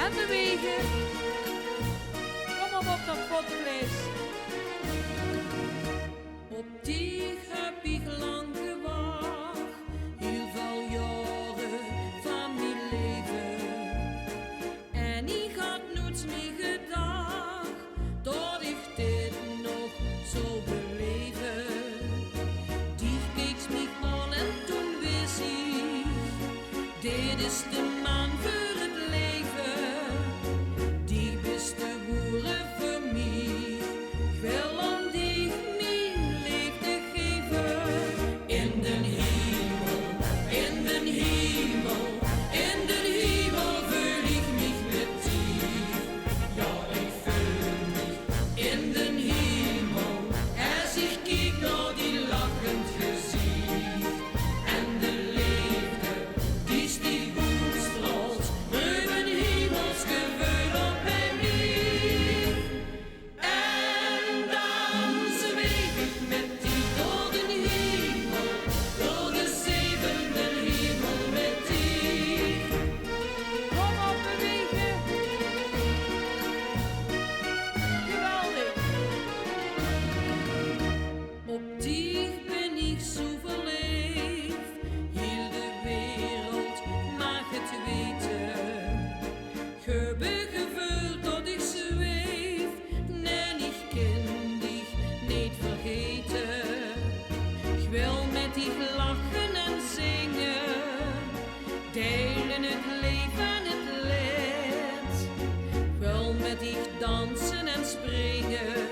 en bewegen. Kom op dat potvlees. Op dich heb ik lang gewacht, heel veel jaren van mijn leven. En ik had nooit meer gedacht, dat ik dit nog zou beleven. Dich keek mich aan en toen wist ik, dit is de man voor het leven. Die bist de boeren voor mij, ik wil aan dich mijn liefde geven. In den hemel, in den hemel, in den hemel voel ik mich mit dir. Ja, ik voel mich in den hemel, als ik kijk naar die lachend gezicht. En de liefde, die stieg uitstraalt, ruim hemelsgevoel op bij mij. En dan zweef ik met die door de hemel, door de zevende hemel met die. Kom op, bewegen. Geweldig. Op dich ben ik zo verliefd, heel de wereld mag het weten. Heb ik gevoeld dat ik zweef, nee, ik kan dich niet vergeten. Ik wil met dich lachen en zingen, delen het leven en het leed. Ik wil met dich dansen en springen.